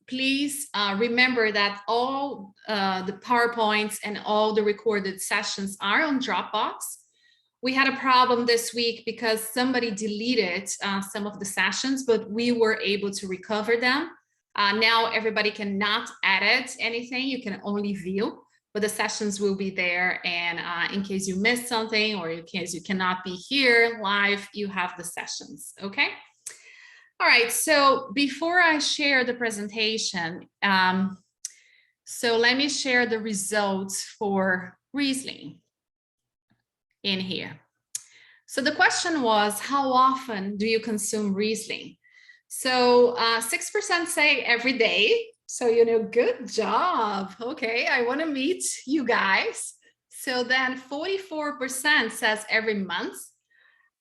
Please remember that all the PowerPoints and all the recorded sessions are on Dropbox. We had a problem this week because somebody deleted some of the sessions, but we were able to recover them. Now everybody cannot edit anything, you can only view, but the sessions will be there. And in case you missed something or in case you cannot be here live, you have the sessions, okay? All right, so before I share the presentation, so let me share the results for Riesling in here. So the question was, how often do you consume Riesling? So 6% say every day. So, you know, good job. Okay, I want to meet you guys. So then 44% says every month.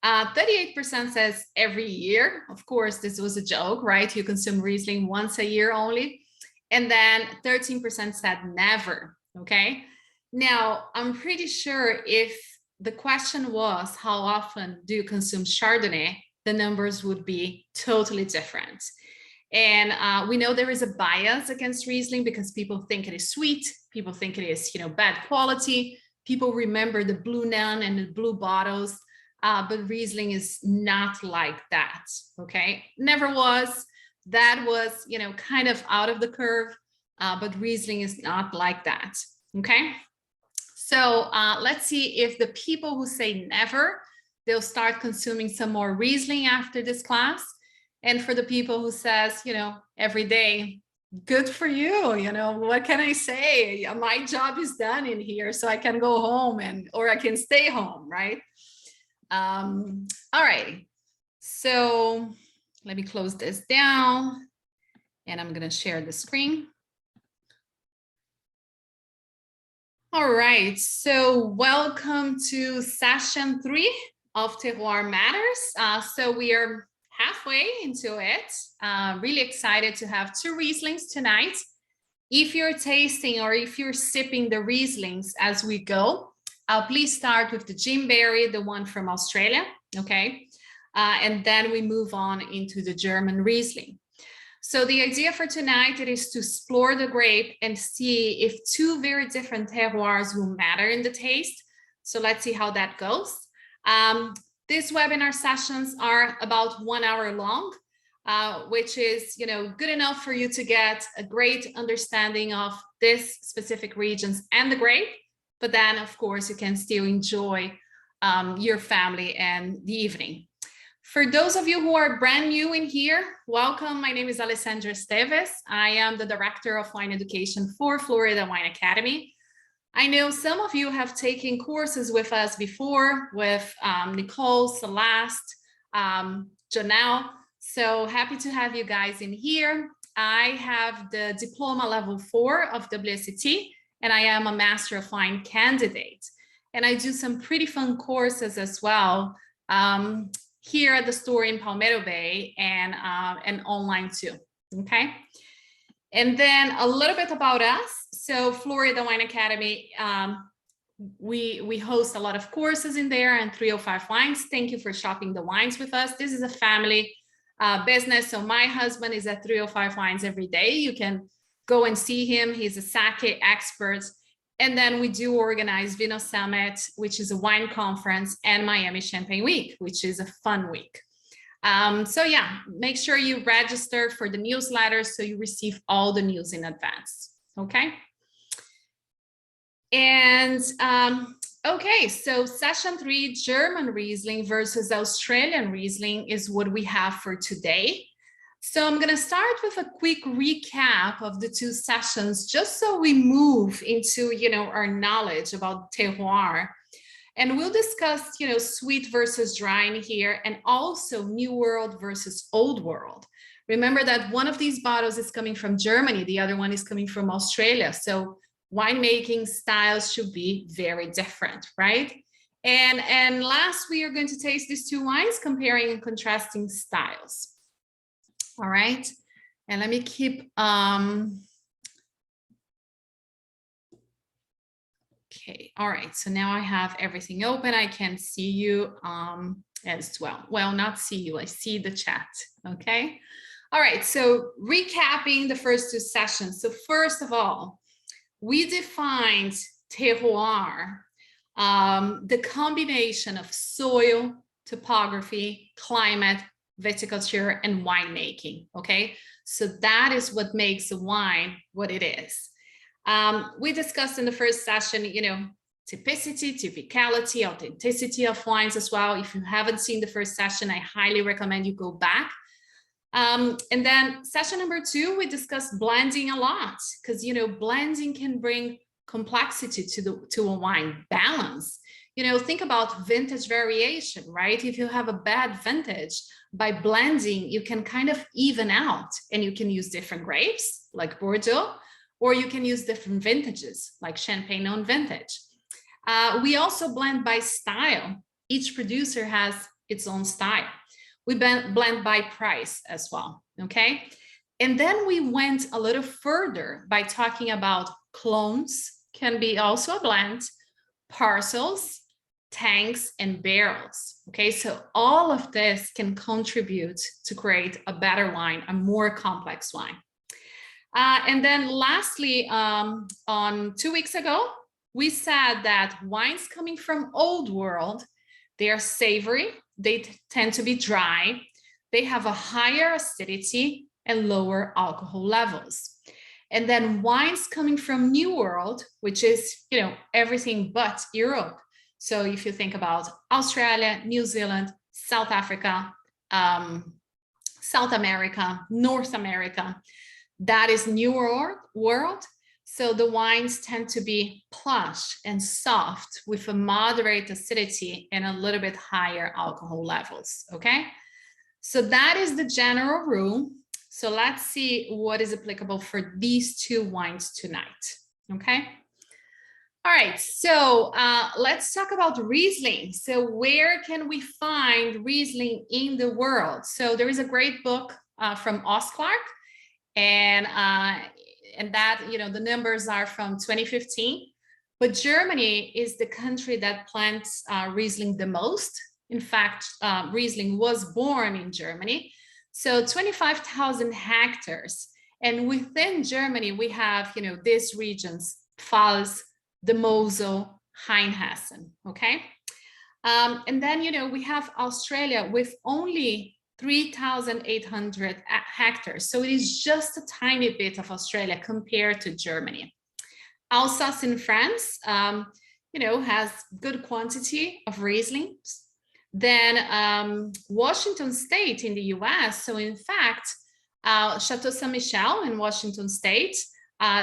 38% says every year. Of course, this was a joke, right? You consume Riesling once a year only. And then 13% said never, okay? Now, I'm pretty sure if the question was, how often do you consume Chardonnay? The numbers would be totally different. And we know there is a bias against Riesling because people think it is sweet. People think it is, you know, bad quality. People remember the blue nun and the blue bottles. But Riesling is not like that, okay? Never was. That was, you know, kind of out of the curve, but Riesling is not like that, okay? So let's see if the people who say never, they'll start consuming some more Riesling after this class. And for the people who says, you know, every day, good for you, you know, what can I say? My job is done in here, so I can go home or I can stay home, right? All right, so let me close this down and I'm going to share the screen. All right, so welcome to session 3 of Terroir Matters. So we are halfway into it. Really excited to have 2 Rieslings tonight. If you're tasting or if you're sipping the Rieslings as we go, please start with the Jimberry, the one from Australia, okay? And then we move on into the German Riesling. So the idea for tonight, it is to explore the grape and see if 2 very different terroirs will matter in the taste. So let's see how that goes. These webinar sessions are about 1 hour long, which is, you know, good enough for you to get a great understanding of this specific regions and the grape. But then, of course, you can still enjoy your family and the evening. For those of you who are brand new in here, welcome. My name is Alessandra Esteves. I am the Director of Wine Education for Florida Wine Academy. I know some of you have taken courses with us before with Nicole, Celeste, Janelle. So happy to have you guys in here. I have the diploma level 4 of WSET. And I am a Master of Wine candidate. And I do some pretty fun courses as well here at the store in Palmetto Bay and online too, okay? And then a little bit about us. So Florida Wine Academy, we host a lot of courses in there and 305 Wines. Thank you for shopping the wines with us. This is a family business. So my husband is at 305 Wines every day. You can go and see him. He's a sake expert. And then we do organize Vino Summit, which is a wine conference, and Miami Champagne Week, which is a fun week. So yeah, make sure you register for the newsletter so you receive all the news in advance, okay? And okay, so session 3, German Riesling versus Australian Riesling is what we have for today. So I'm going to start with a quick recap of the 2 sessions, just so we move into, you know, our knowledge about terroir. And we'll discuss, you know, sweet versus dry in here, and also New World versus Old World. Remember that one of these bottles is coming from Germany, the other one is coming from Australia. So winemaking styles should be very different, right? And last, we are going to taste these 2 wines, comparing and contrasting styles. All right, and let me keep, okay, all right, so now I have everything open. I can see you as well. Well, not see you, I see the chat, okay? All right, so recapping the first two sessions. So first of all, we defined terroir, the combination of soil, topography, climate, viticulture, and winemaking, okay? So that is what makes a wine what it is. We discussed in the first session, typicity, typicality, authenticity of wines as well. If you haven't seen the first session, I highly recommend you go back. And then session number 2, we discussed blending a lot because, blending can bring complexity to a wine. Balance. Think about vintage variation, right? If you have a bad vintage, by blending, you can kind of even out, and you can use different grapes like Bordeaux, or you can use different vintages like Champagne on vintage. We also blend by style. Each producer has its own style. We blend by price as well, okay? And then we went a little further by talking about clones, can be also a blend, parcels, tanks, and barrels, okay? So all of this can contribute to create a better wine, a more complex wine. And then lastly, on 2 weeks ago, we said that wines coming from old world, they are savory, they tend to be dry, they have a higher acidity and lower alcohol levels. And then wines coming from New World, which is, everything but Europe. So if you think about Australia, New Zealand, South Africa, South America, North America, that is New World. So the wines tend to be plush and soft with a moderate acidity and a little bit higher alcohol levels, okay? So that is the general rule. So let's see what is applicable for these two wines tonight, okay? All right, so let's talk about Riesling. So where can we find Riesling in the world? So there is a great book from Clark, and that, the numbers are from 2015, but Germany is the country that plants Riesling the most. In fact, Riesling was born in Germany. So 25,000 hectares. And within Germany, we have, these regions, Pfalz, the Mosel, Rheinhessen, okay? And then, we have Australia with only 3,800 hectares. So it is just a tiny bit of Australia compared to Germany. Alsace in France, has good quantity of Rieslings. Then Washington State in the US. So in fact, Chateau Saint Michel in Washington State,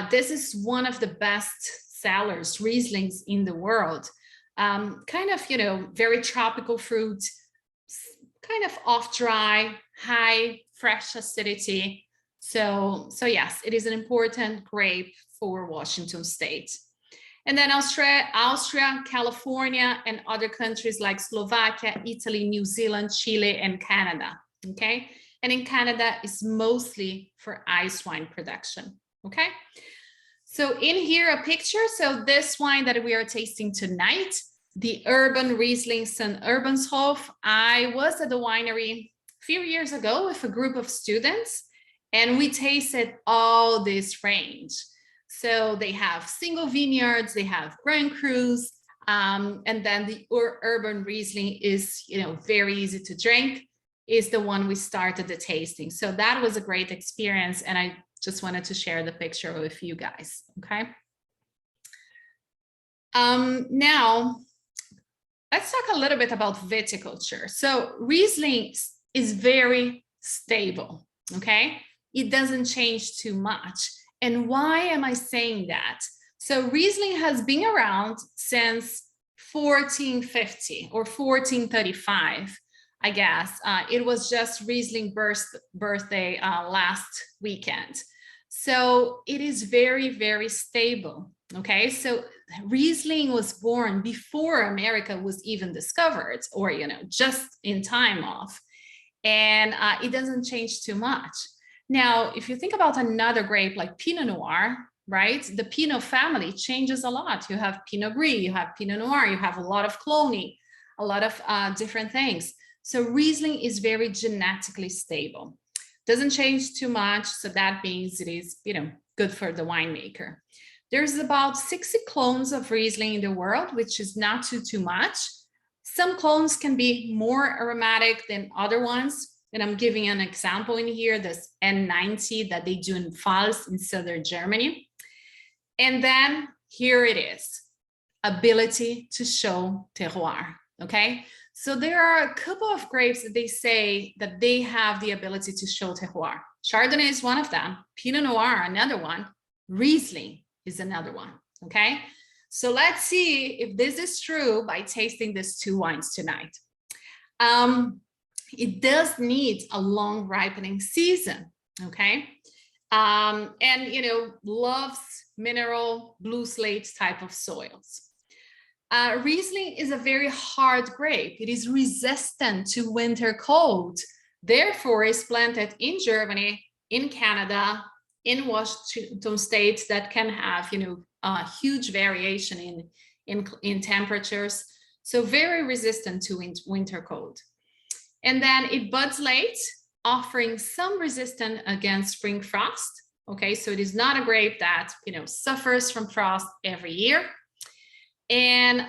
this is one of the best sellers Rieslings in the world. Kind of, very tropical fruit, kind of off dry, high fresh acidity. So yes, it is an important grape for Washington State. And then Austria, California, and other countries like Slovakia, Italy, New Zealand, Chile, and Canada, okay? And in Canada, it's mostly for ice wine production, okay? So in here, a picture. So this wine that we are tasting tonight, the Urban Riesling St. Urbanshof. I was at the winery a few years ago with a group of students, and we tasted all this range. So they have single vineyards, they have Grand Crus, and then the Urban Riesling is, very easy to drink, is the one we started the tasting. So that was a great experience, and I just wanted to share the picture with you guys, okay? Now, let's talk a little bit about viticulture. So Riesling is very stable, okay? It doesn't change too much. And why am I saying that? So Riesling has been around since 1450 or 1435, I guess. It was just Riesling birthday last weekend. So it is very, very stable, okay? So Riesling was born before America was even discovered, or, just in time off. And it doesn't change too much. Now, if you think about another grape like Pinot Noir, right? The Pinot family changes a lot. You have Pinot Gris, you have Pinot Noir, you have a lot of cloning, a lot of different things. So Riesling is very genetically stable. Doesn't change too much, so that means it is, good for the winemaker. There's about 60 clones of Riesling in the world, which is not too much. Some clones can be more aromatic than other ones. And I'm giving an example in here, this N90 that they do in Pfalz in southern Germany. And then here it is, ability to show terroir, okay? So there are a couple of grapes that they say that they have the ability to show terroir. Chardonnay is one of them, Pinot Noir, another one, Riesling is another one, okay? So let's see if this is true by tasting these two wines tonight. It does need a long ripening season, okay? And, loves mineral blue slate type of soils. Riesling is a very hard grape. It is resistant to winter cold. Therefore, it's planted in Germany, in Canada, in Washington states that can have, a huge variation in temperatures. So very resistant to winter cold. And then it buds late, offering some resistance against spring frost. Okay, so it is not a grape that, suffers from frost every year. And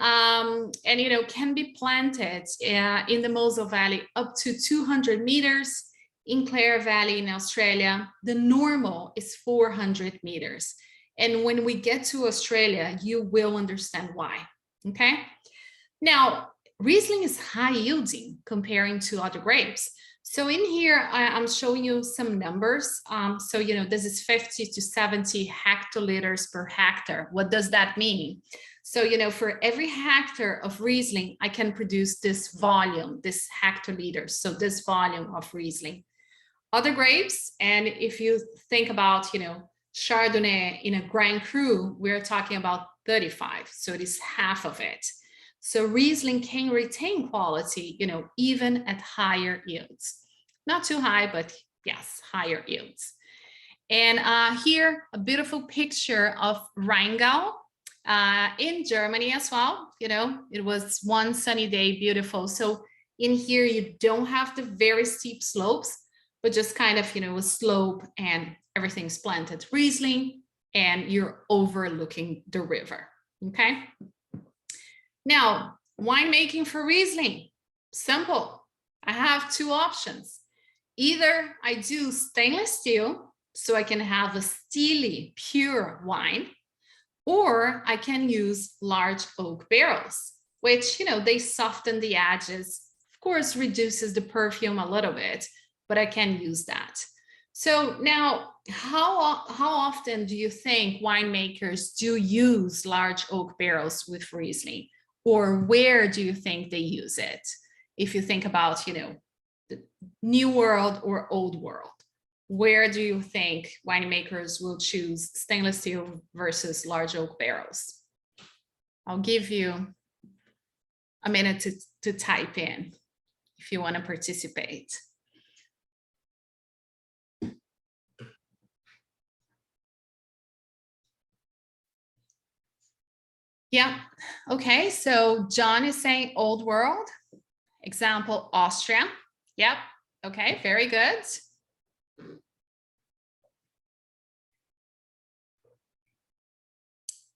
can be planted in the Mosul Valley up to 200 meters. In Clare Valley in Australia, the normal is 400 meters. And when we get to Australia, you will understand why, okay? Now, Riesling is high yielding comparing to other grapes. So in here, I'm showing you some numbers. This is 50 to 70 hectoliters per hectare. What does that mean? So, for every hectare of Riesling, I can produce this volume, this hectoliters. So this volume of Riesling. Other grapes, and if you think about, Chardonnay in a Grand Cru, we're talking about 35. So it is half of it. So Riesling can retain quality, even at higher yields. Not too high, but yes, higher yields. And here, a beautiful picture of Rheingau in Germany as well. It was one sunny day, beautiful. So in here, you don't have the very steep slopes, but just kind of, a slope and everything's planted Riesling and you're overlooking the river, okay? Now, winemaking for Riesling, simple. I have two options. Either I do stainless steel, so I can have a steely, pure wine, or I can use large oak barrels, which, they soften the edges, of course, reduces the perfume a little bit, but I can use that. So now, how often do you think winemakers do use large oak barrels with Riesling? Or where do you think they use it? If you think about, the New World or Old World, where do you think winemakers will choose stainless steel versus large oak barrels? I'll give you a minute to type in if you want to participate. Yeah, okay, so John is saying Old World, example, Austria. Yep, okay, very good.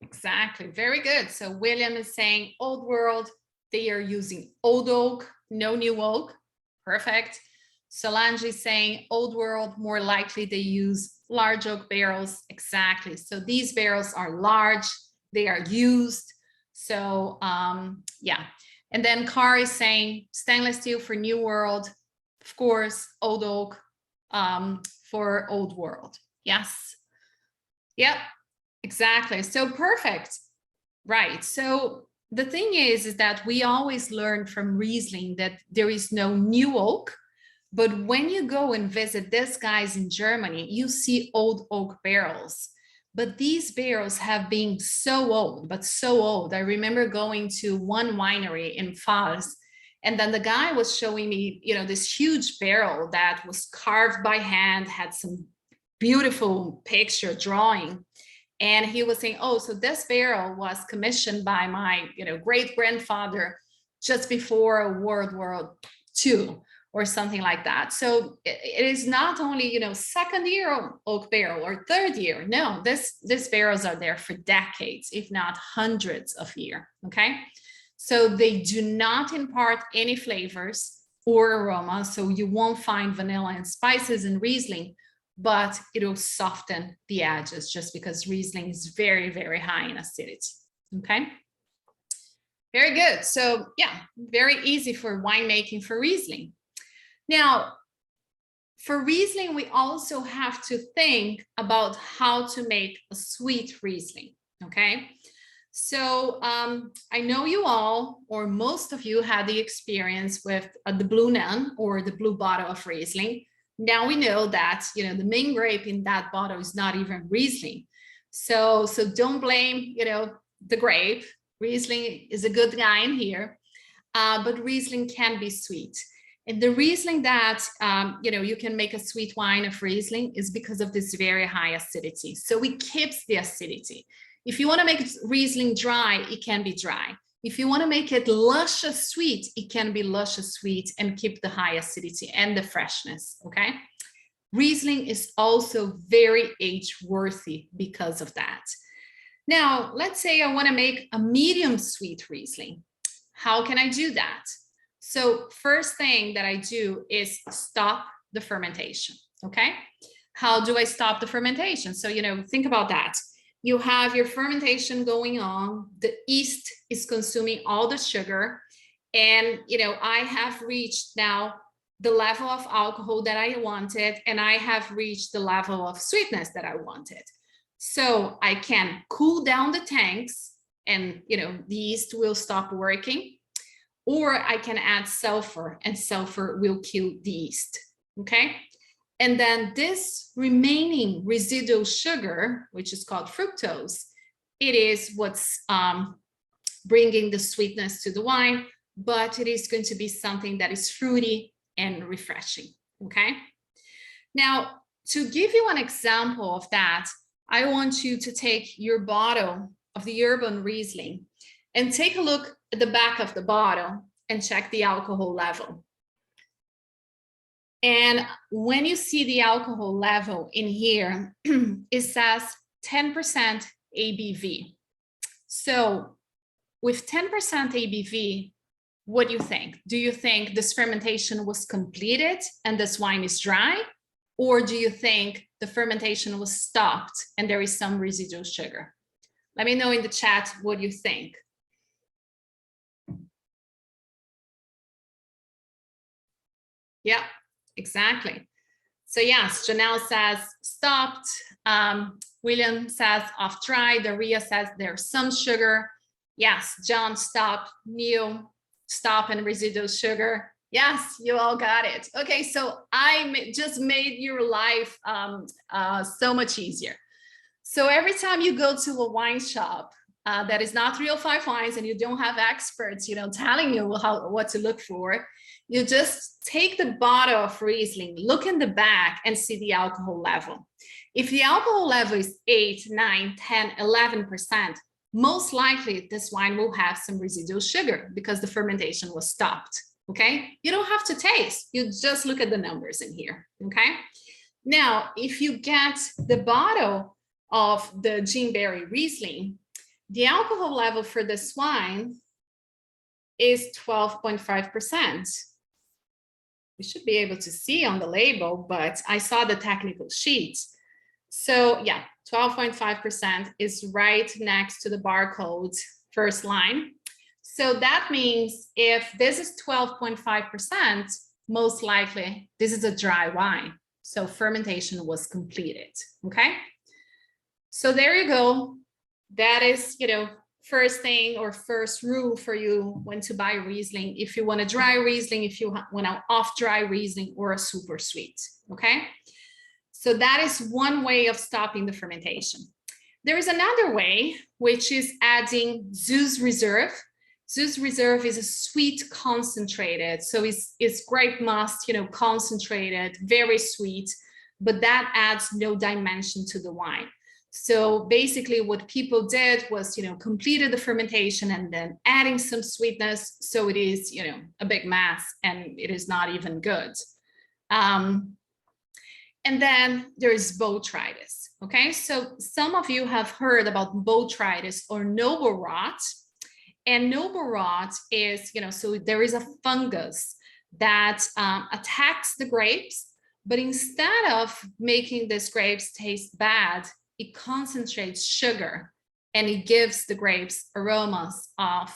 Exactly, very good. So William is saying Old World, they are using old oak, no new oak, perfect. Solange is saying Old World, more likely they use large oak barrels, exactly. So these barrels are large, they are used. So yeah, and then Carr is saying stainless steel for New World, of course, old oak for Old World. Yes, yep, exactly. So perfect, right? So the thing is that we always learn from Riesling that there is no new oak, but when you go and visit these guys in Germany, you see old oak barrels. But these barrels have been so old, but so old. I remember going to one winery in Pfalz, and then the guy was showing me, this huge barrel that was carved by hand, had some beautiful picture drawing. And he was saying, oh, so this barrel was commissioned by my, great grandfather just before World War II. or something like that. So it is not only, you know, second year oak barrel or third year. No, these barrels are there for decades, if not hundreds of years. Okay. So they do not impart any flavors or aroma. So you won't find vanilla and spices in Riesling, but it will soften the edges just because Riesling is very, very high in acidity. Okay. Very good. So yeah, very easy for winemaking for Riesling. Now, for Riesling, we also have to think about how to make a sweet Riesling, okay? So I know you all, or most of you, had the experience with the Blue Nun or the blue bottle of Riesling. Now we know that, you know, the main grape in that bottle is not even Riesling. So don't blame, you know, the grape. Riesling is a good guy in here, but Riesling can be sweet. And the Riesling that, you know, you can make a sweet wine of Riesling is because of this very high acidity. So it keeps the acidity. If you want to make Riesling dry, it can be dry. If you want to make it luscious sweet, it can be luscious sweet and keep the high acidity and the freshness, okay? Riesling is also very age-worthy because of that. Now, let's say I want to make a medium sweet Riesling. How can I do that? So first thing that I do is stop the fermentation, okay? How do I stop the fermentation? So, you know, think about that. You have your fermentation going on, the yeast is consuming all the sugar, and, you know, I have reached now the level of alcohol that I wanted, and I have reached the level of sweetness that I wanted. So I can cool down the tanks and, you know, the yeast will stop working. Or I can add sulfur, and sulfur will kill the yeast, okay? And then this remaining residual sugar, which is called fructose, it is what's bringing the sweetness to the wine, but it is going to be something that is fruity and refreshing, okay? Now, to give you an example of that, I want you to take your bottle of the Urban Riesling and take a look at the back of the bottle and check the alcohol level. And when you see the alcohol level in here, it says 10% ABV. So with 10% ABV, what do you think? Do you think this fermentation was completed and this wine is dry? Or do you think the fermentation was stopped and there is some residual sugar? Let me know in the chat what you think. Yeah, exactly. So yes, Janelle says stopped. William says off dry. Daria says there's some sugar. Yes, John stopped. Neil stop and residual sugar. Yes, you all got it. Okay, so I just made your life so much easier. So every time you go to a wine shop that is not 305 Wines and you don't have experts, you know, telling you what to look for, you just take the bottle of Riesling, look in the back and see the alcohol level. If the alcohol level is 8, 9, 10, 11%, most likely this wine will have some residual sugar because the fermentation was stopped, okay? You don't have to taste, you just look at the numbers in here, okay? Now, if you get the bottle of the Gin-Berry Riesling, the alcohol level for this wine is 12.5%. You should be able to see on the label, but I saw the technical sheet. So yeah, 12.5% is right next to the barcode first line. So that means if this is 12.5%, most likely this is a dry wine. So fermentation was completed, okay? So there you go. That is, you know, first thing or first rule for you when to buy Riesling, if you want a dry Riesling, if you want an off-dry Riesling or a super sweet, okay? So that is one way of stopping the fermentation. There is another way, which is adding Zeus Reserve. Zeus Reserve is a sweet concentrated, so it's grape must, you know, concentrated, very sweet, but that adds no dimension to the wine. So basically what people did was, completed the fermentation and then adding some sweetness. So it is, a big mess and it is not even good. And then there's botrytis. Okay, so some of you have heard about botrytis or noble rot. And noble rot is, so there is a fungus that attacks the grapes, but instead of making these grapes taste bad, it concentrates sugar and it gives the grapes aromas of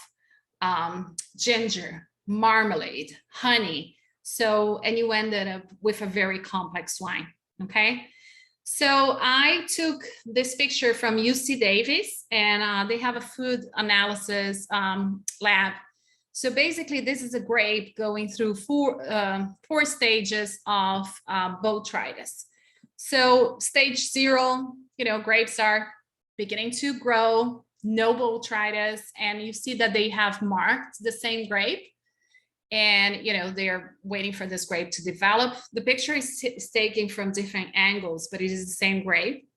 ginger, marmalade, honey. So, and you ended up with a very complex wine, okay? So I took this picture from UC Davis, and they have a food analysis lab. So basically, this is a grape going through four stages of botrytis. So stage 0, grapes are beginning to grow, no botrytis, and you see that they have marked the same grape. And, they're waiting for this grape to develop. The picture is taken from different angles, but it is the same grape.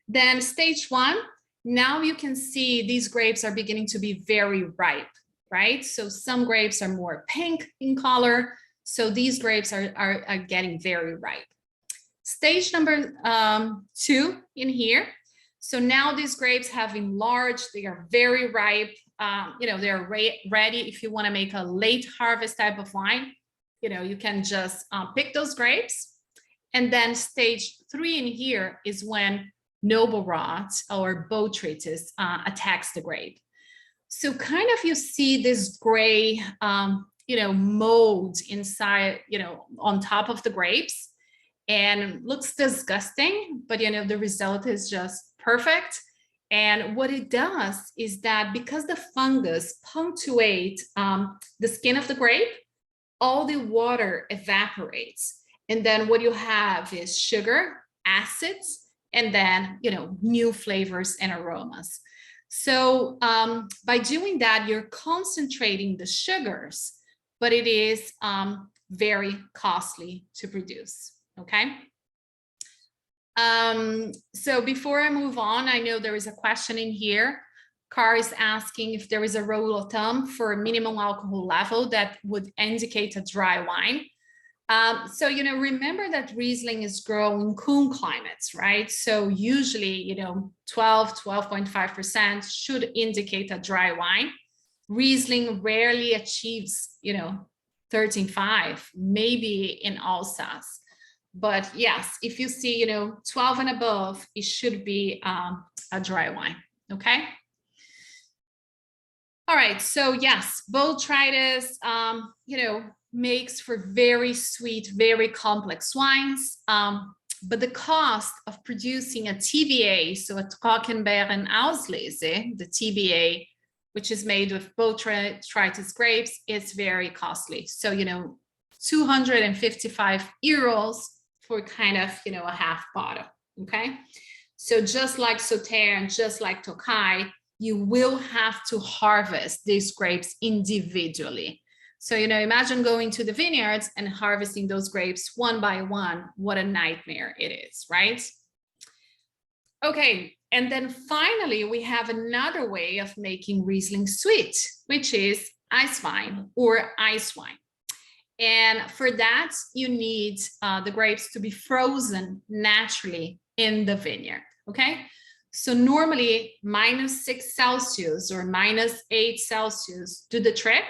Then stage 1, now you can see these grapes are beginning to be very ripe, right? So some grapes are more pink in color. So these grapes are getting very ripe. Stage number 2 in here. So now these grapes have enlarged, they are very ripe. They're ready. If you want to make a late harvest type of wine, you can just pick those grapes. And then stage 3 in here is when noble rot or botrytis attacks the grape. So kind of you see this gray, mold inside, on top of the grapes, and looks disgusting, but the result is just perfect. And what it does is that because the fungus punctuates the skin of the grape, all the water evaporates. And then what you have is sugar, acids, and then, new flavors and aromas. So by doing that, you're concentrating the sugars, but it is very costly to produce, okay? So before I move on, I know there is a question in here. Car is asking if there is a rule of thumb for a minimum alcohol level that would indicate a dry wine. So, remember that Riesling is grown in cool climates, right? So usually, 12.5% should indicate a dry wine. Riesling rarely achieves, 13.5, maybe in Alsace. But yes, if you see, 12 and above, it should be a dry wine, okay? All right, so yes, botrytis, makes for very sweet, very complex wines. But the cost of producing a TBA, so a Trockenbeeren Auslese, the TBA, which is made with botrytis grapes, is very costly. So, 255 euros for kind of, a half bottle, okay? So just like Sauterre and just like Tokai, you will have to harvest these grapes individually. So, imagine going to the vineyards and harvesting those grapes one by one. What a nightmare it is, right? Okay, and then finally, we have another way of making Riesling sweet, which is ice wine or ice wine. And for that, you need the grapes to be frozen naturally in the vineyard, okay? So normally -6 Celsius or -8 Celsius do the trick.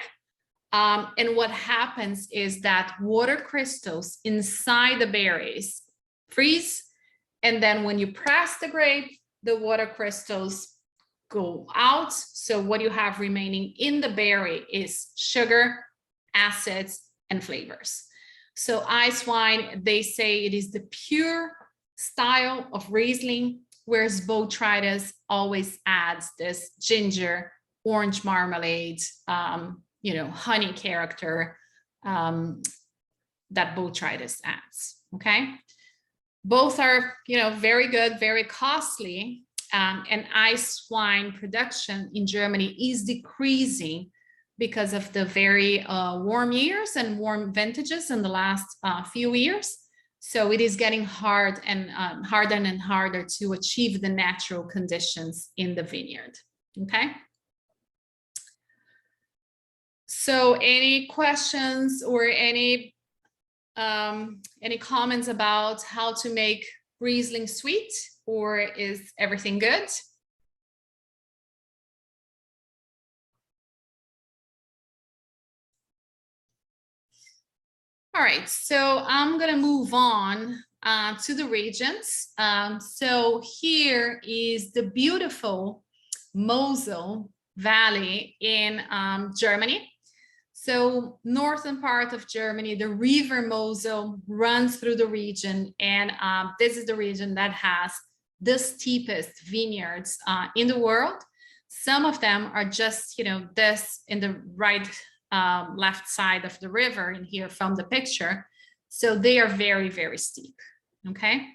And what happens is that water crystals inside the berries freeze. And then when you press the grape, the water crystals go out. So what you have remaining in the berry is sugar, acids, and flavors. So ice wine, they say it is the pure style of Riesling, whereas botrytis always adds this ginger, orange marmalade, honey character that botrytis adds, okay? Both are, very good, very costly, and ice wine production in Germany is decreasing because of the very warm years and warm vintages in the last few years. So it is getting hard and harder and harder to achieve the natural conditions in the vineyard. Okay. So any questions or any comments about how to make Riesling sweet, or is everything good? All right, so I'm gonna move on to the regions. So here is the beautiful Mosul Valley in Germany. So northern part of Germany, the river Mosel runs through the region, and this is the region that has the steepest vineyards in the world. Some of them are just, this in the right left side of the river in here from the picture. So they are very, very steep, okay?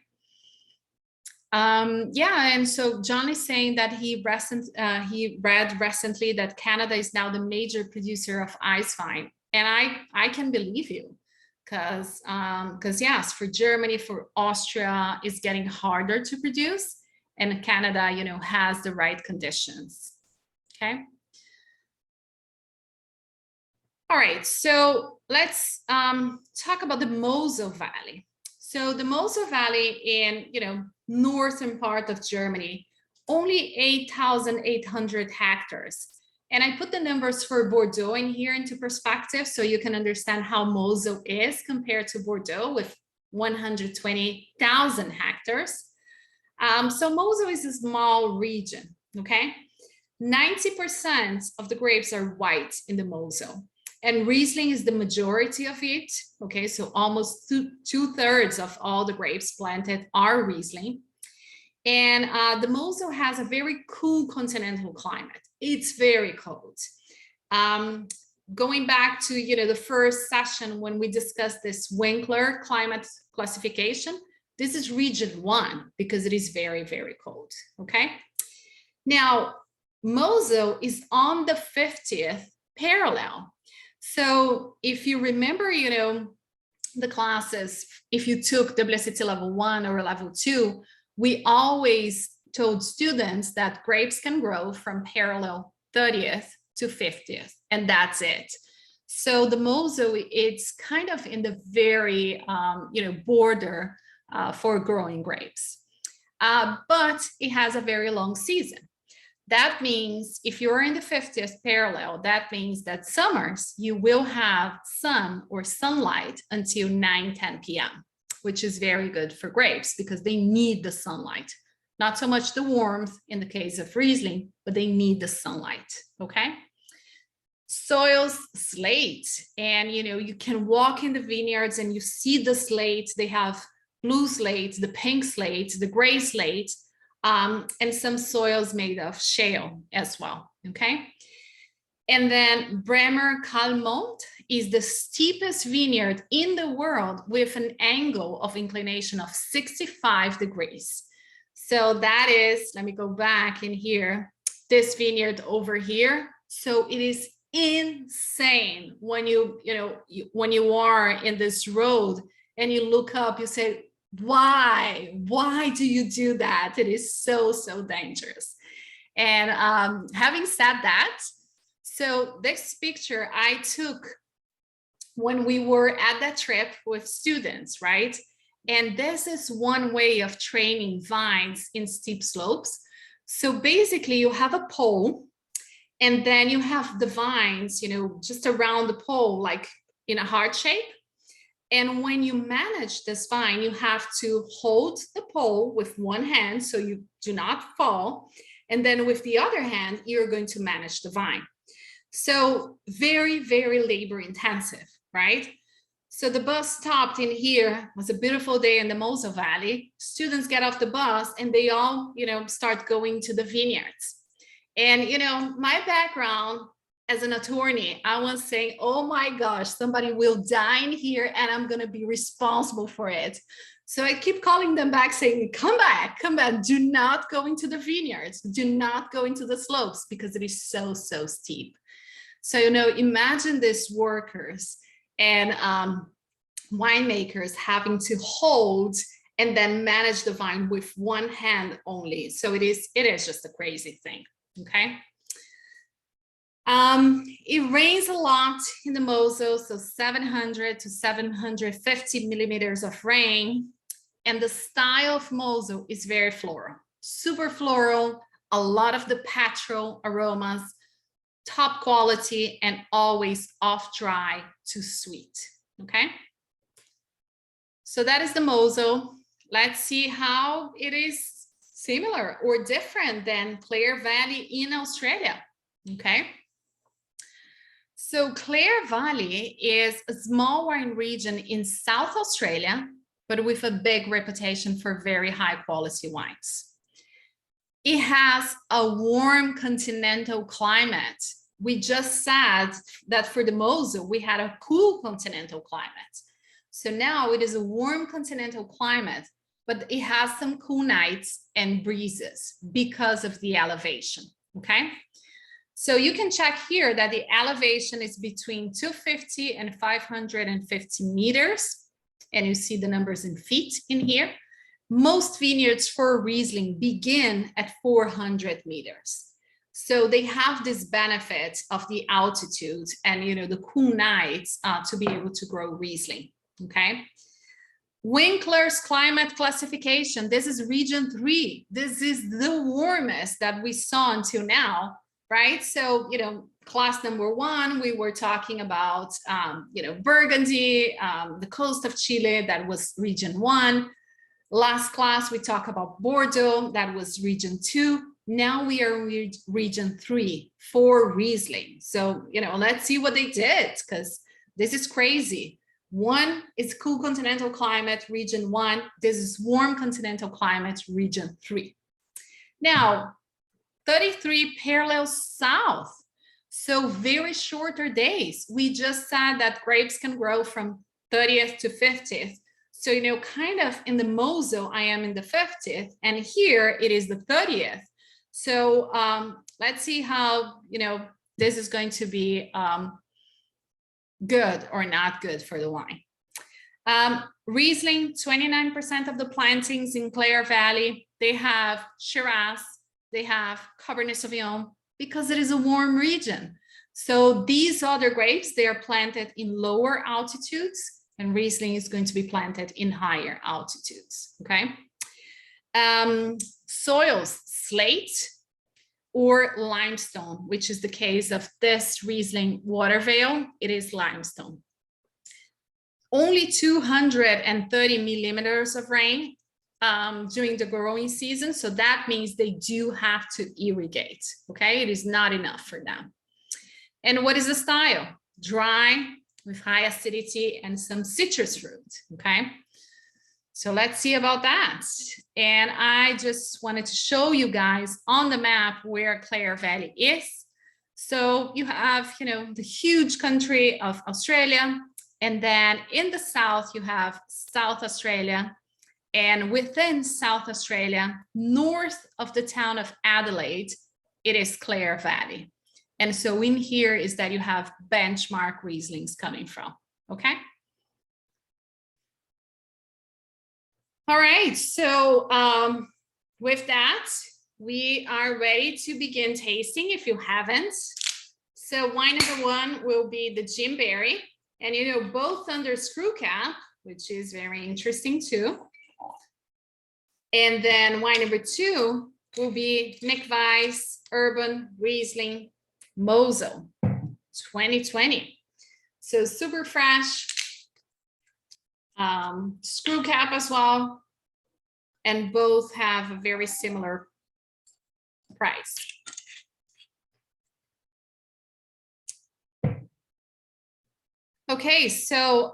Yeah, and so John is saying that he read recently that Canada is now the major producer of ice wine, and I can believe you, because yes, for Germany, for Austria, it's getting harder to produce, and Canada, has the right conditions. Okay. All right, so let's talk about the Mosul Valley. So the Mosul Valley in, northern part of Germany, only 8,800 hectares. And I put the numbers for Bordeaux in here into perspective so you can understand how Mosul is compared to Bordeaux with 120,000 hectares. So Mosul is a small region, okay? 90% of the grapes are white in the Mosul. And Riesling is the majority of it. Okay, so almost two-thirds of all the grapes planted are Riesling. And the Mosul has a very cool continental climate. It's very cold. Going back to the first session when we discussed this Winkler climate classification, this is region 1 because it is very, very cold. Okay. Now, Mosul is on the 50th parallel. So if you remember, the classes, if you took DipWSET level 1 or level 2, we always told students that grapes can grow from parallel 30th to 50th, and that's it. So the Mosul, it's kind of in the very, border for growing grapes, but it has a very long season. That means if you're in the 50th parallel, that means that summers you will have sun or sunlight until 9-10 p.m., which is very good for grapes because they need the sunlight. Not so much the warmth in the case of Riesling, but they need the sunlight, okay? Soils, slate, and you can walk in the vineyards and you see the slate. They have blue slate, the pink slate, the gray slate, and some soils made of shale as well, okay? And then Bremer Calmont is the steepest vineyard in the world with an angle of inclination of 65 degrees. So that is, let me go back in here, this vineyard over here. So it is insane when when you are in this road and you look up, you say, why do you do that? It is so dangerous. And having said that, so this picture I took when we were at that trip with students, right? And this is one way of training vines in steep slopes. So basically you have a pole and then you have the vines, just around the pole, like in a heart shape. And when you manage this vine, you have to hold the pole with one hand so you do not fall. And then with the other hand, you're going to manage the vine. So very, very labor intensive, right? So the bus stopped in here. It was a beautiful day in the Mosul Valley. Students get off the bus and they all, start going to the vineyards. And, my background as an attorney, I was saying, oh my gosh, somebody will die in here and I'm going to be responsible for it. So I keep calling them back saying, come back, do not go into the vineyards, do not go into the slopes because it is so steep. So, imagine these workers and winemakers having to hold and then manage the vine with one hand only. So it is just a crazy thing, okay? It rains a lot in the Mosul, so 700 to 750 millimeters of rain. And the style of Mosul is very floral, super floral, a lot of the petrol aromas, top quality, and always off dry to sweet, okay? So that is the Mosul. Let's see how it is similar or different than Clare Valley in Australia, okay? So Clare Valley is a small wine region in South Australia, but with a big reputation for very high quality wines. It has a warm continental climate. We just said that for the Mosul, we had a cool continental climate. So now it is a warm continental climate, but it has some cool nights and breezes because of the elevation, okay? So you can check here that the elevation is between 250 and 550 meters. And you see the numbers in feet in here. Most vineyards for Riesling begin at 400 meters. So they have this benefit of the altitude and, you know, the cool nights to be able to grow Riesling, okay? Winkler's climate classification, this is region 3. This is the warmest that we saw until now, right? So, you know, class number 1, we were talking about, you know, Burgundy, the coast of Chile, that was region 1. Last class, we talked about Bordeaux, that was region 2. Now we are in region 3 for Riesling. So, you know, let's see what they did, because this is crazy. 1 is cool continental climate, region 1. This is warm continental climate, region 3. Now, 33 parallels south. So very shorter days. We just said that grapes can grow from 30th to 50th. So, you know, kind of in the Mosul, I am in the 50th, and here it is the 30th. So let's see how, you know, this is going to be good or not good for the wine. Riesling, 29% of the plantings in Clare Valley, they have Shiraz, they have Cabernet Sauvignon, because it is a warm region. So these other grapes, they are planted in lower altitudes, and Riesling is going to be planted in higher altitudes, okay? Soils, slate or limestone, which is the case of this Riesling water veil, it is limestone. Only 230 millimeters of rain during the growing season. So that means they do have to irrigate, okay? It is not enough for them. And what is the style? Dry with high acidity and some citrus fruit, okay? So let's see about that. And I just wanted to show you guys on the map where Clare Valley is. So you have, you know, the huge country of Australia. And then in the south, you have South Australia. And within South Australia, north of the town of Adelaide, it is Clare Valley. And so in here is that you have benchmark Rieslings coming from, okay? All right, so with that, we are ready to begin tasting if you haven't. So wine number 1 will be the Jim Berry, and you know, both under screw cap, which is very interesting too. And then wine number 2 will be Nick Weiss Urban Riesling Mosul 2020. So super fresh, screw cap as well, and both have a very similar price. Okay, so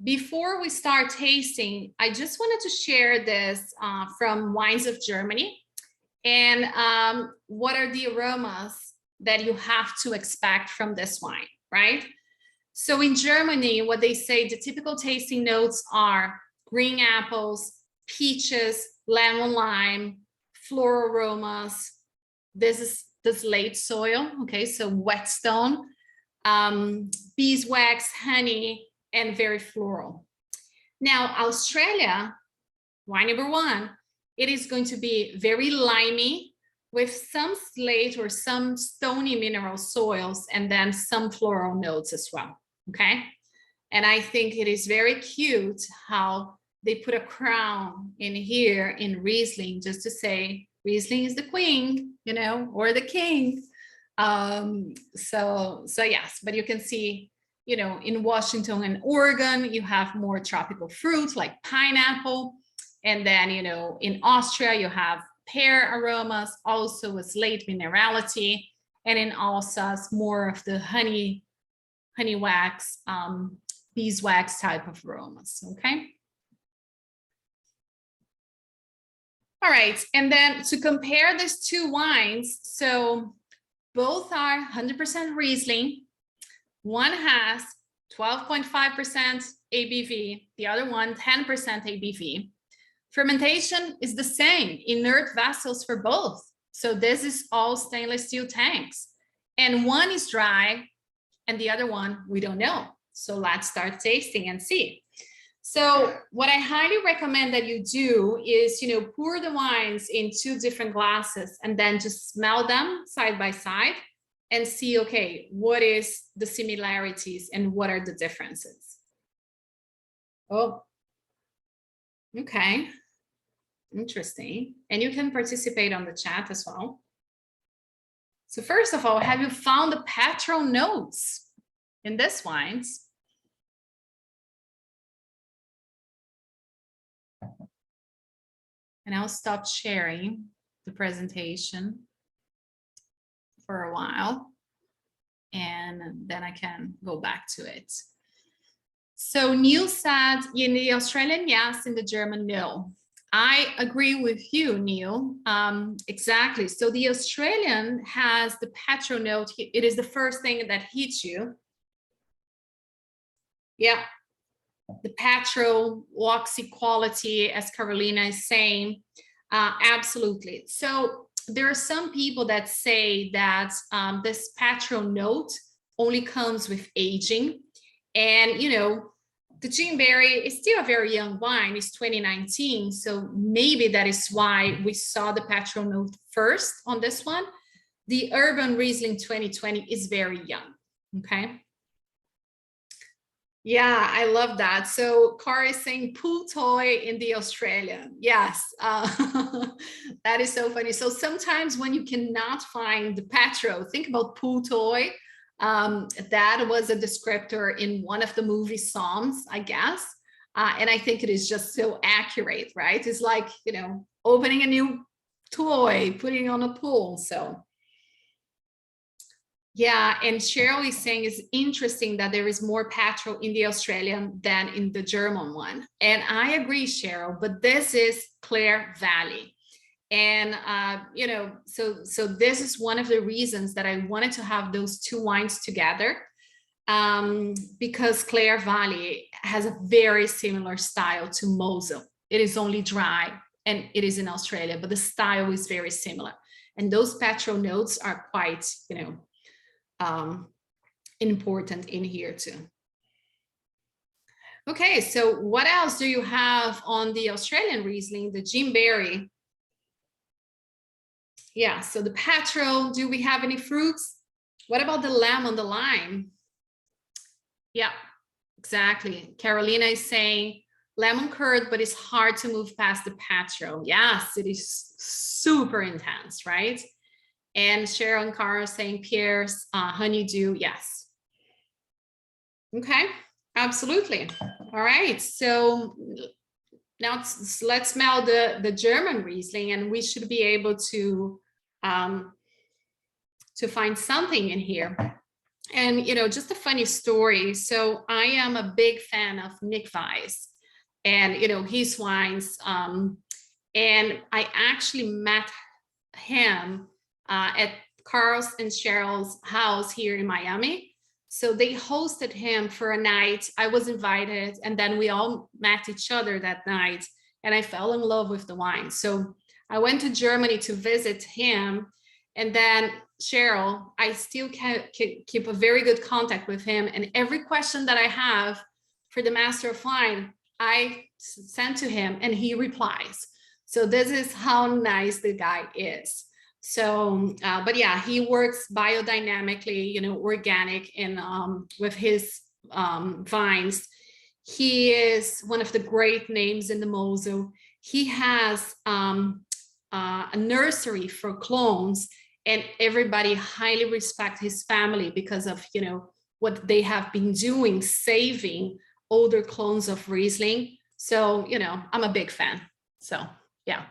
before we start tasting, I just wanted to share this from Wines of Germany, and what are the aromas that you have to expect from this wine, right? So in Germany, what they say, the typical tasting notes are green apples, peaches, lemon lime, floral aromas. This is this late soil, okay, so whetstone, beeswax, honey, and very floral. Now, Australia, wine number one, it is going to be very limey with some slate or some stony mineral soils, and then some floral notes as well, okay? And I think it is very cute how they put a crown in here in Riesling, just to say Riesling is the queen, you know, or the king. So yes, but you can see, you know, in Washington and Oregon, you have more tropical fruits like pineapple. And then, you know, in Austria, you have pear aromas, also with late minerality. And in Alsace, more of the honey wax, beeswax type of aromas, okay? All right, and then to compare these two wines, so both are 100% Riesling. One has 12.5% ABV, the other one 10% ABV. Fermentation is the same, inert vessels for both. So this is all stainless steel tanks. And one is dry and the other one, we don't know. So let's start tasting and see. So what I highly recommend that you do is, you know, pour the wines in 2 different glasses and then just smell them side by side and see, okay, what is the similarities and what are the differences? Oh, okay, interesting. And you can participate on the chat as well. So first of all, have you found the petrol notes in this wines? And I'll stop sharing the presentation for a while, and then I can go back to it. So Neil said, in the Australian, yes, in the German, no. I agree with you, Neil. Exactly. So the Australian has the petrol note. It is the first thing that hits you. Yeah. The petrol, waxy quality, as Carolina is saying, absolutely. So there are some people that say that this petrol note only comes with aging. And, you know, the Gin Berry is still a very young wine. It's 2019. So maybe that is why we saw the petrol note first on this one. The Urban Riesling 2020 is very young, okay? Yeah, I love that. So Cara is saying pool toy in the Australian. Yes, that is so funny. So sometimes when you cannot find the petrol, think about pool toy. That was a descriptor in one of the movie songs, I guess. And I think it is just so accurate, right? It's like, you know, opening a new toy, putting it on a pool. So yeah, and Cheryl is saying it's interesting that there is more petrol in the Australian than in the German one. And I agree, Cheryl, but this is Clare Valley. And, you know, so this is one of the reasons that I wanted to have those 2 wines together, because Clare Valley has a very similar style to Mosul. It is only dry and it is in Australia, but the style is very similar. And those petrol notes are quite, you know, important in here too. Okay, so what else do you have on the Australian Riesling, the Gin Berry? Yeah, so the petrol, do we have any fruits? What about the lemon, the lime? Yeah, exactly. Carolina is saying lemon curd, but it's hard to move past the petrol. Yes, it is super intense, right? And Cheryl and Cara saying pears, honeydew, yes. Okay, absolutely. All right, so now let's smell the German Riesling, and we should be able to find something in here. And, you know, just a funny story. So I am a big fan of Nick Weiss and, you know, his wines. And I actually met him at Carl's and Cheryl's house here in Miami. So they hosted him for a night. I was invited, and then we all met each other that night, and I fell in love with the wine. So I went to Germany to visit him, and then Cheryl, I still keep a very good contact with him, and every question that I have, for the master of wine, I sent to him and he replies. So this is how nice the guy is. So, but yeah, he works biodynamically, you know, organic and with his vines. He is one of the great names in the Mosul. He has a nursery for clones, and everybody highly respects his family because of, you know, what they have been doing, saving older clones of Riesling. So, you know, I'm a big fan. So, yeah.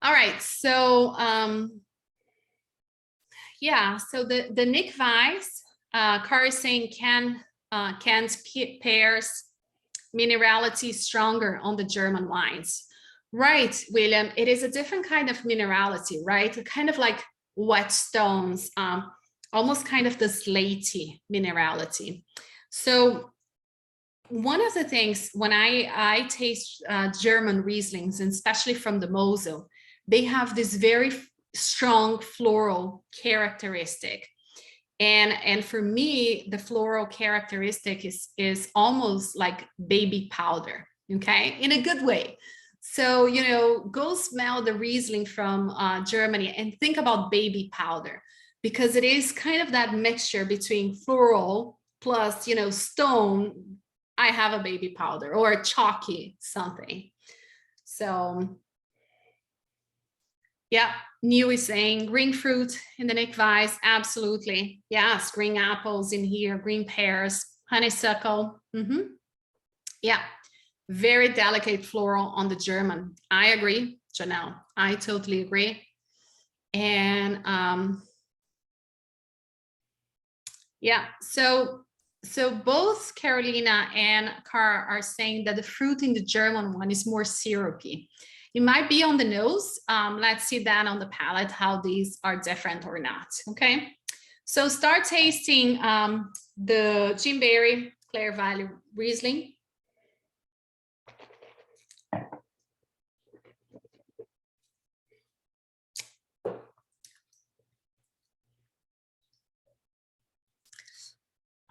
All right. So, yeah. So the Nick Weiss, Carr is saying canned pears, minerality stronger on the German wines. Right, William. It is a different kind of minerality, right? Kind of like wet stones, almost kind of the slatey minerality. So one of the things when I taste German Rieslings, and especially from the Mosel, they have this very strong floral characteristic. And for me, the floral characteristic is almost like baby powder, okay, in a good way. So, you know, go smell the Riesling from Germany and think about baby powder, because it is kind of that mixture between floral plus, you know, stone. I have a baby powder or a chalky something. So, yeah, New is saying green fruit in the Nick Weiss. Absolutely. Yes, green apples in here, green pears, honeysuckle. Yeah. Very delicate floral on the German. I agree, Janelle. I totally agree. And yeah, so both Carolina and Carr are saying that the fruit in the German one is more syrupy. It might be on the nose. Let's see that on the palate, how these are different or not. Okay, so start tasting the Jim Barry Clare Valley Riesling.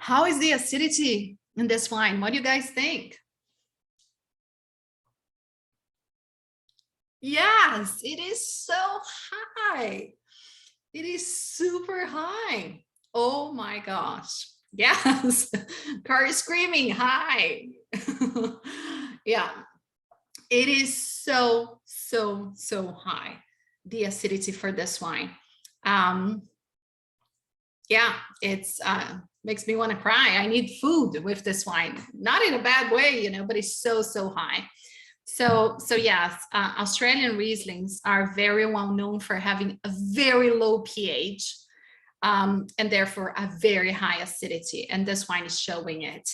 How is the acidity in this wine? What do you guys think? Yes, it is so high. It is super high. Oh my gosh. Yes. Car is screaming high. Yeah. It is so high, the acidity for this wine. Yeah, it's makes me want to cry. I need food with this wine, not in a bad way, you know, but it's so high. So yes, Australian Rieslings are very well known for having a very low pH and therefore a very high acidity. And this wine is showing it.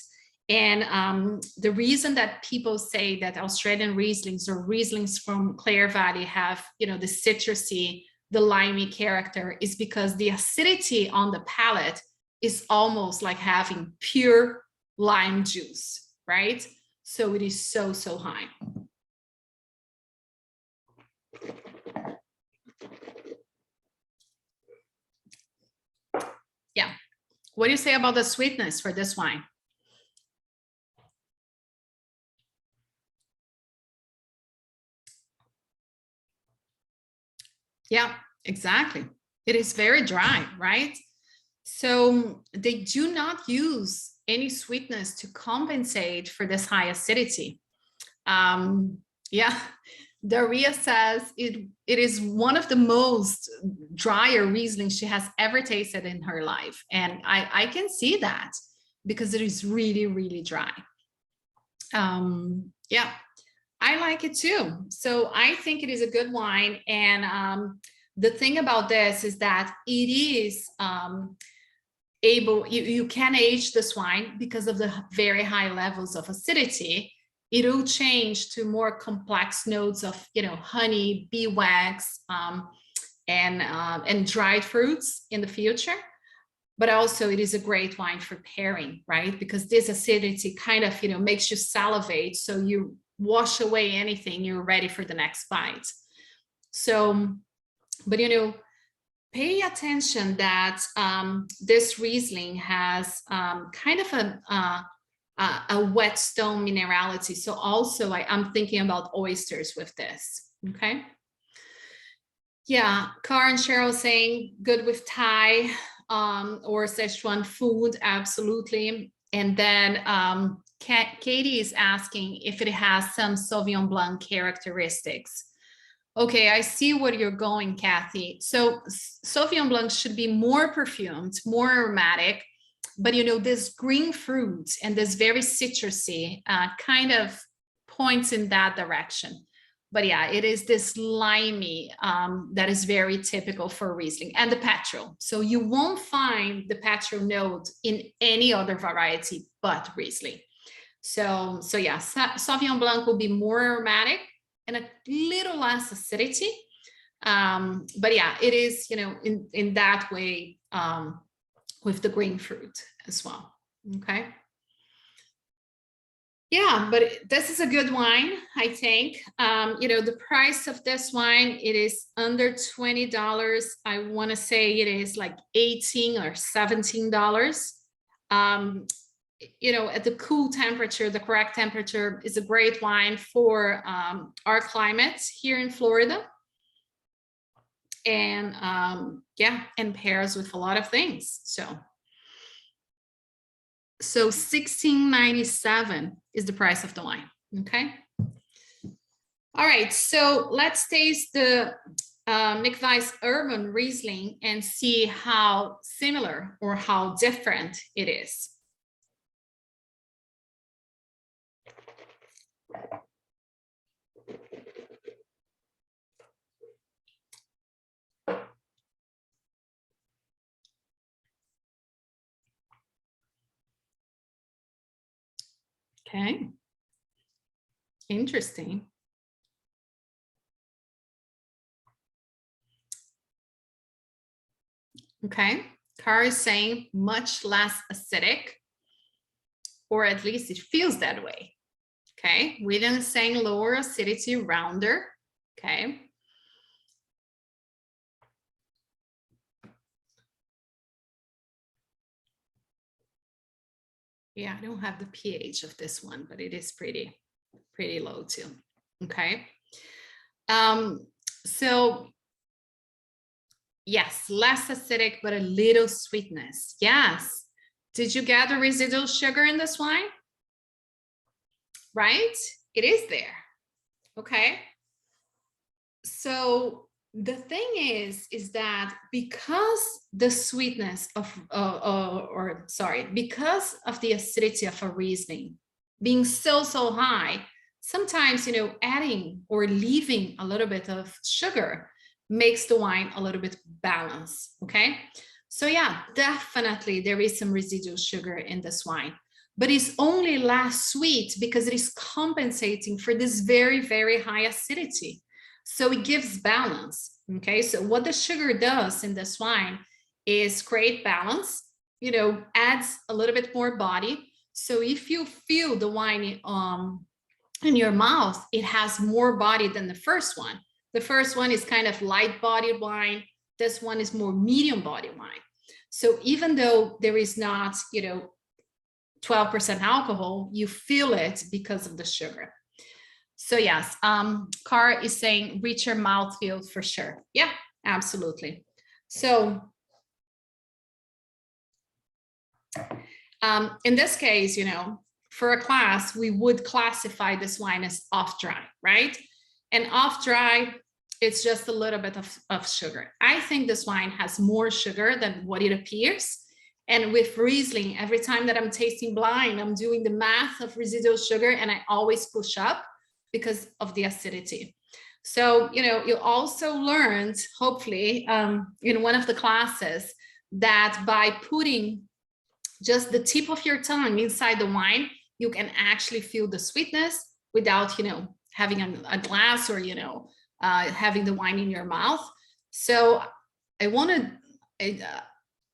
And the reason that people say that Australian Rieslings or Rieslings from Clare Valley have, you know, the citrusy, the limey character is because the acidity on the palate is almost like having pure lime juice, right? So it is so high. Yeah. What do you say about the sweetness for this wine? Yeah, exactly. It is very dry, right? So they do not use any sweetness to compensate for this high acidity. Yeah, Daria says it is one of the most drier Riesling she has ever tasted in her life. And I can see that because it is really dry. Yeah, I like it too. So I think it is a good wine. And the thing about this is that it is able, you can age this wine because of the very high levels of acidity. It will change to more complex notes of, you know, honey, bee wax, and dried fruits in the future. But also it is a great wine for pairing, right? Because this acidity kind of, you know, makes you salivate. So you wash away anything, you're ready for the next bite. So, but, you know, pay attention that this Riesling has kind of a whetstone minerality. So also I'm thinking about oysters with this, okay? Yeah, Karen Cheryl saying good with Thai or Szechuan food, absolutely. And then Katie is asking if it has some Sauvignon Blanc characteristics. Okay, I see where you're going, Kathy. So Sauvignon Blanc should be more perfumed, more aromatic, but you know, this green fruit and this very citrusy kind of points in that direction. But yeah, it is this limey that is very typical for Riesling, and the petrol. So you won't find the petrol note in any other variety but Riesling. So yeah, Sauvignon Blanc will be more aromatic and a little less acidity. But yeah, it is, you know, in that way with the green fruit as well. Okay. Yeah, but this is a good wine, I think. You know, the price of this wine, it is under $20. I want to say it is like $18 or $17. You know, at the cool temperature, the correct temperature, is a great wine for our climate here in Florida. And yeah, and pairs with a lot of things. So $16.97 is the price of the wine. Okay. All right, so let's taste the Nick Weiss Urban Riesling and see how similar or how different it is. Okay, interesting. Okay, Cara is saying much less acidic, or at least it feels that way. Okay, William is saying lower acidity, rounder. Okay. Yeah, I don't have the pH of this one, but it is pretty low too. Okay. So yes, less acidic, but a little sweetness. Yes. Did you get the residual sugar in this wine? Right? It is there. Okay. So the thing is that because the sweetness of, because of the acidity of a Riesling being so high, sometimes, you know, adding or leaving a little bit of sugar makes the wine a little bit balanced. Okay. So yeah, definitely there is some residual sugar in this wine, but it's only less sweet because it is compensating for this very, very high acidity. So it gives balance. Okay, so what the sugar does in this wine is create balance, you know, adds a little bit more body. So if you feel the wine in your mouth, it has more body than the first one. The first one is kind of light bodied wine. This one is more medium body wine. So even though there is not, you know, 12% alcohol, you feel it because of the sugar. So yes, Cara is saying richer mouthfeel for sure. Yeah, absolutely. So in this case, you know, for a class, we would classify this wine as off dry, right? And off dry, it's just a little bit of sugar. I think this wine has more sugar than what it appears. And with Riesling, every time that I'm tasting blind, I'm doing the math of residual sugar and I always push up because of the acidity. So, you know, you also learned, hopefully, in one of the classes, that by putting just the tip of your tongue inside the wine, you can actually feel the sweetness without, you know, having a glass or, you know, having the wine in your mouth. So I wanted,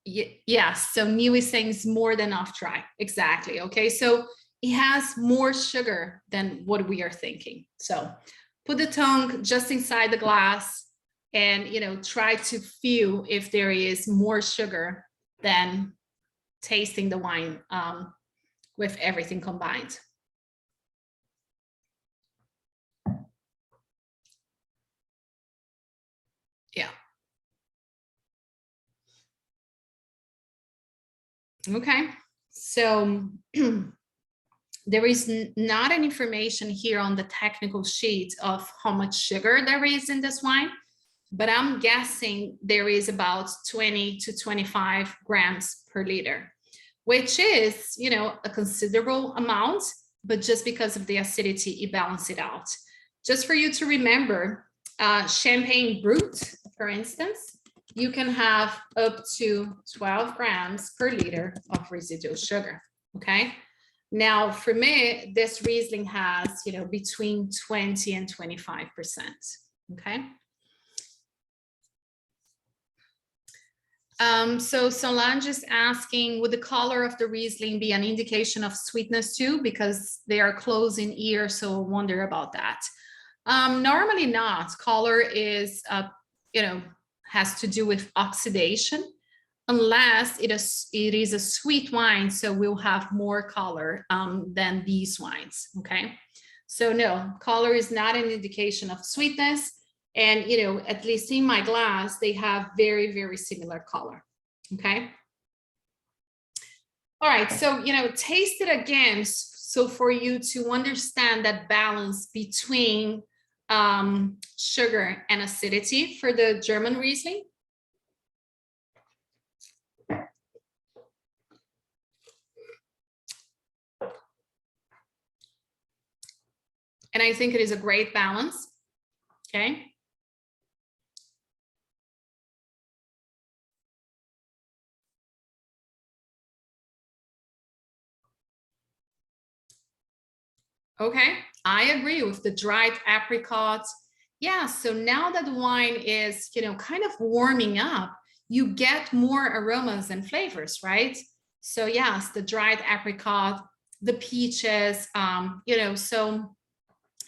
yes, so New is saying it's more than off dry. Exactly. Okay, so it has more sugar than what we are thinking. So put the tongue just inside the glass and, you know, try to feel if there is more sugar than tasting the wine with everything combined. Yeah. Okay. So there is not an information here on the technical sheet of how much sugar there is in this wine, but I'm guessing there is about 20 to 25 grams per liter, which is, you know, a considerable amount, but just because of the acidity, it balances it out. Just for you to remember, Champagne Brut, for instance, you can have up to 12 grams per liter of residual sugar, okay? Now, for me, this Riesling has, you know, between 20 and 25%, okay? So Solange is asking, would the color of the Riesling be an indication of sweetness too? Because they are close in ear, so wonder about that. Normally not. Color is, you know, has to do with oxidation, unless it is a sweet wine, so we'll have more color than these wines, okay? So no, color is not an indication of sweetness. And, you know, at least in my glass, they have very, very similar color, okay? All right, so, you know, taste it again. So for you to understand that balance between sugar and acidity for the German Riesling. And I think it is a great balance, okay? Okay, I agree with the dried apricots. Yeah, so now that the wine is, you know, kind of warming up, you get more aromas and flavors, right? So yes, the dried apricot, the peaches, you know, so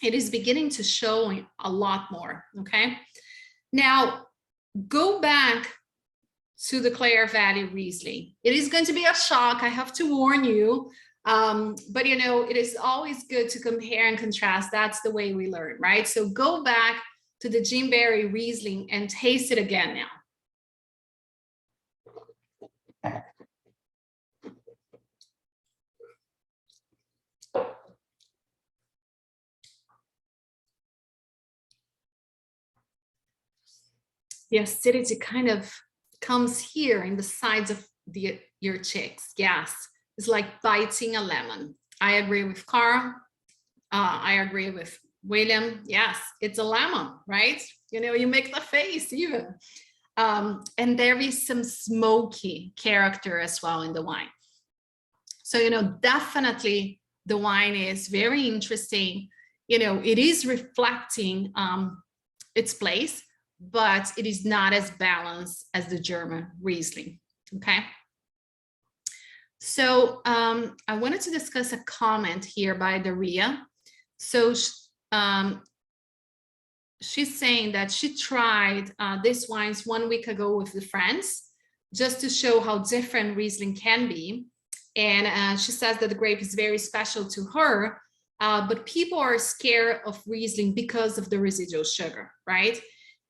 it is beginning to show a lot more, okay? Now, go back to the Clare Valley Riesling. It is going to be a shock, I have to warn you. But you know, it is always good to compare and contrast. That's the way we learn, right? So go back to the Jim Barry Riesling and taste it again now. The acidity kind of comes here in the sides of your cheeks. Yes, it's like biting a lemon. I agree with Carl. I agree with William. Yes, it's a lemon, right? You know, you make the face even. And there is some smoky character as well in the wine. So, you know, definitely the wine is very interesting. You know, it is reflecting its place, but it is not as balanced as the German Riesling, okay? So I wanted to discuss a comment here by Daria. So she's saying that she tried these wines 1 week ago with the friends, just to show how different Riesling can be. And she says that the grape is very special to her, but people are scared of Riesling because of the residual sugar, right?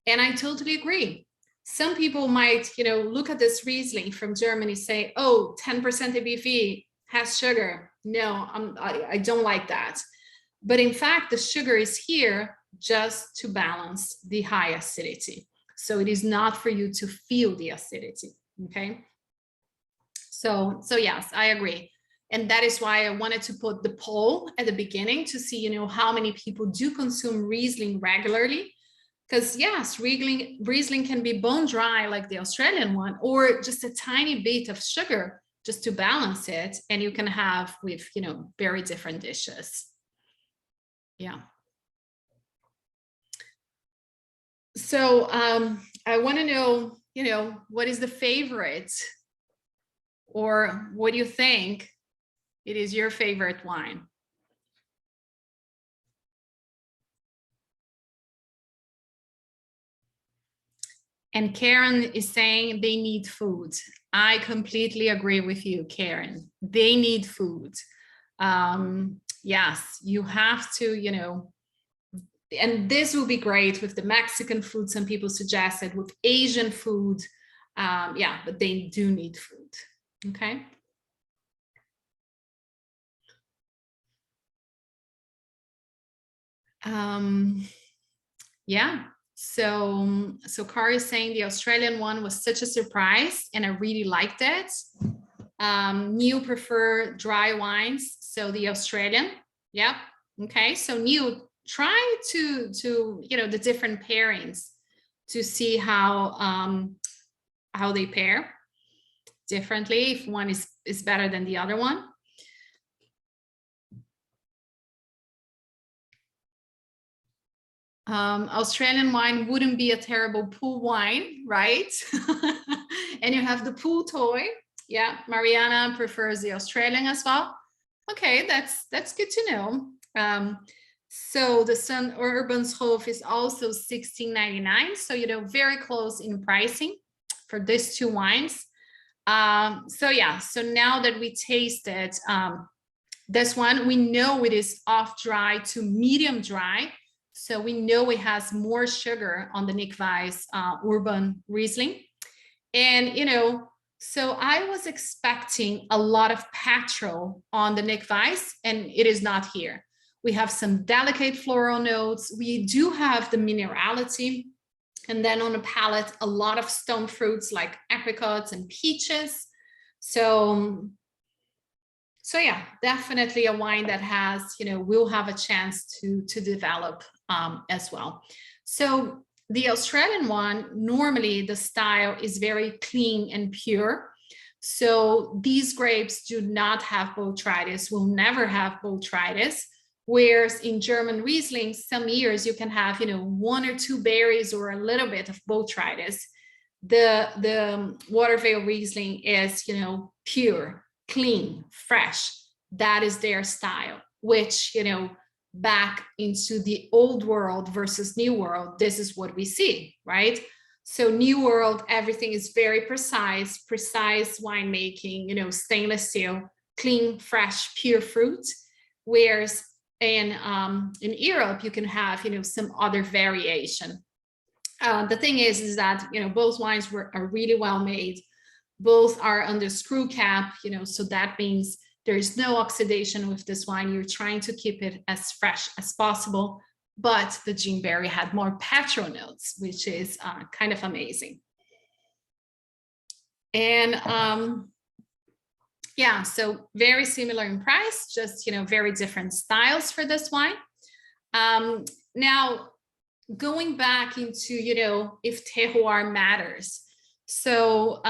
And I totally agree. Some people might, you know, look at this Riesling from Germany, say, oh, 10% ABV has sugar. No, I don't like that. But in fact, the sugar is here just to balance the high acidity. So it is not for you to feel the acidity, okay? So yes, I agree. And that is why I wanted to put the poll at the beginning to see, you know, how many people do consume Riesling regularly. Because yes, Riesling can be bone dry like the Australian one, or just a tiny bit of sugar just to balance it. And you can have with, you know, very different dishes. Yeah. So I want to know, you know, what is the favorite, or what do you think it is your favorite wine? And Karen is saying they need food. I completely agree with you, Karen. They need food. Yes, you have to, you know, and this will be great with the Mexican food. Some people suggested with Asian food. Yeah, but they do need food. Okay. Yeah. So Kari is saying the Australian one was such a surprise and I really liked it. Neil prefer dry wines. So the Australian. Yep. Okay. So Neil, try to you know, the different pairings to see how they pair differently, if one is better than the other one. Australian wine wouldn't be a terrible pool wine, right? And you have the pool toy. Yeah, Mariana prefers the Australian as well. Okay, that's good to know. So the Sun Urbanshof is also $16.99. So, you know, very close in pricing for these two wines. So yeah, so now that we tasted this one, we know it is off dry to medium dry. So we know it has more sugar on the Nick Weiss Urban Riesling. And, you know, so I was expecting a lot of petrol on the Nick Weiss, and it is not here. We have some delicate floral notes. We do have the minerality. And then on the palate, a lot of stone fruits like apricots and peaches. So yeah, definitely a wine that has, you know, will have a chance to develop as well. So the Australian one, normally the style is very clean and pure. So these grapes do not have botrytis, will never have botrytis. Whereas in German Riesling, some years you can have, you know, 1 or 2 berries or a little bit of botrytis. The Watervale Riesling is, you know, pure, clean, fresh. That is their style, which, you know, back into the old world versus new world, this is what we see, right? So new world, everything is very precise winemaking, you know, stainless steel, clean, fresh, pure fruit. Whereas in Europe, you can have, you know, some other variation. The thing is that, you know, both wines are really well made. Both are under screw cap, you know, so that means there is no oxidation with this wine. You're trying to keep it as fresh as possible, but the Gene Berry had more petrol notes, which is kind of amazing. And yeah, so very similar in price, just, you know, very different styles for this wine. Now, going back into, you know, if terroir matters. So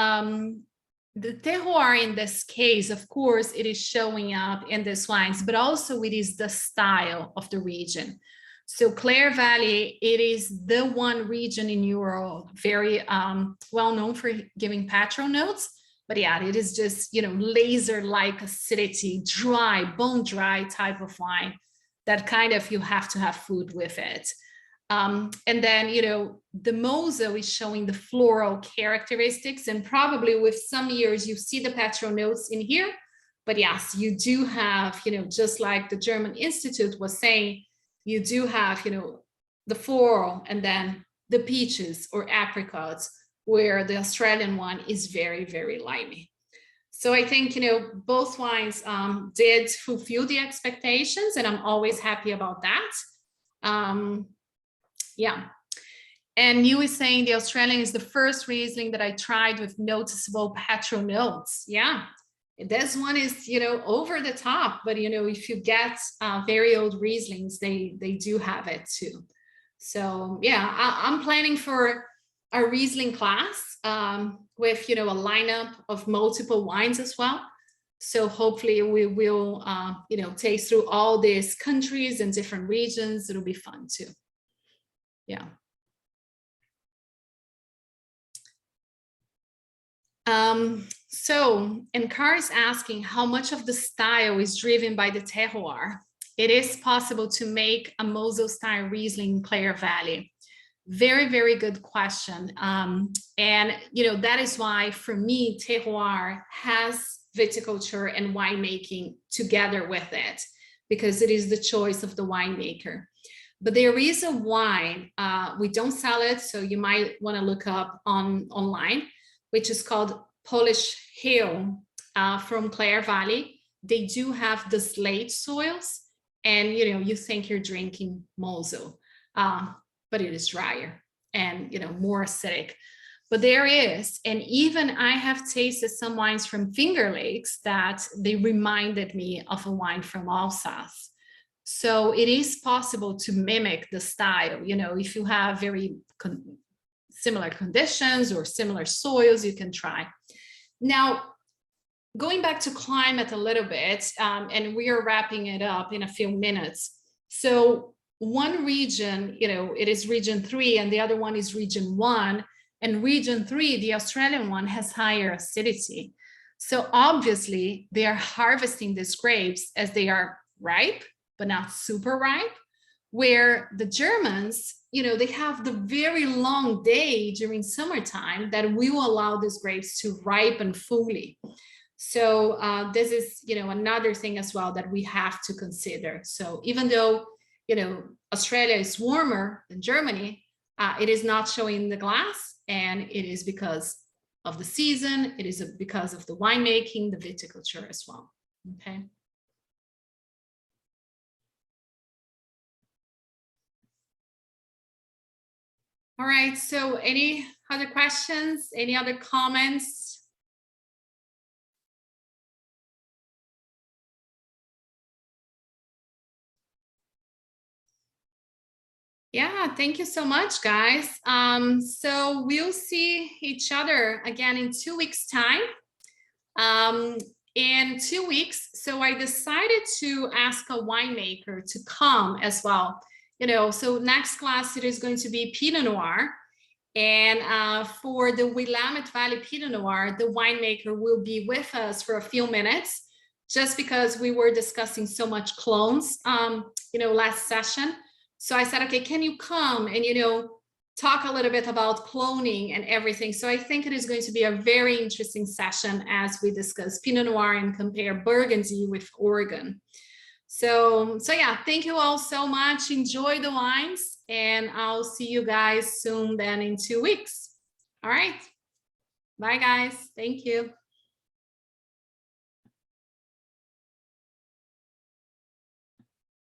the terroir in this case, of course, it is showing up in these wines, but also it is the style of the region. So Clare Valley, it is the one region in Europe very well known for giving petrol notes. But yeah, it is just, you know, laser-like acidity, dry, bone dry type of wine that kind of you have to have food with it. And then, you know, the Mosul is showing the floral characteristics, and probably with some years you see the petrol notes in here. But yes, you do have, you know, just like the German Institute was saying, you do have, you know, the floral and then the peaches or apricots, where the Australian one is very, very limey. So I think, you know, both wines did fulfill the expectations, and I'm always happy about that. Yeah. And you were saying the Australian is the first Riesling that I tried with noticeable petrol notes. Yeah. This one is, you know, over the top, but, you know, if you get very old Rieslings, they do have it too. So yeah, I'm planning for a Riesling class with, you know, a lineup of multiple wines as well. So hopefully we will, you know, taste through all these countries and different regions. It'll be fun too. Yeah. So, and Car is asking how much of the style is driven by the terroir. It is possible to make a Mosul style Riesling in Clare Valley. Very, very good question. And, you know, that is why for me, terroir has viticulture and winemaking together with it, because it is the choice of the winemaker. But there is a wine, we don't sell it, so you might want to look up online, which is called Polish Hill from Clare Valley. They do have the slate soils, and you know, you think you're drinking Mosul, but it is drier and, you know, more acidic. But there is, and even I have tasted some wines from Finger Lakes that they reminded me of a wine from Alsace. So it is possible to mimic the style. You know, if you have very similar conditions or similar soils, you can try. Now, going back to climate a little bit, and we are wrapping it up in a few minutes. So one region, you know, it is region 3 and the other one is region 1. And region 3, the Australian one, has higher acidity. So obviously they are harvesting these grapes as they are ripe, but not super ripe, where the Germans, you know, they have the very long day during summertime that will allow these grapes to ripen fully. So this is, you know, another thing as well that we have to consider. So even though, you know, Australia is warmer than Germany, it is not showing in the glass, and it is because of the season. It is because of the winemaking, the viticulture as well. Okay. All right, so any other questions, any other comments? Yeah, thank you so much, guys. So we'll see each other again in 2 weeks' time. In 2 weeks, so I decided to ask a winemaker to come as well. You know, so next class, it is going to be Pinot Noir. And for the Willamette Valley Pinot Noir, the winemaker will be with us for a few minutes, just because we were discussing so much clones, you know, last session. So I said, okay, can you come and, you know, talk a little bit about cloning and everything. So I think it is going to be a very interesting session as we discuss Pinot Noir and compare Burgundy with Oregon. So yeah, thank you all so much. Enjoy the wines, and I'll see you guys soon then in 2 weeks. All right. Bye, guys. Thank you.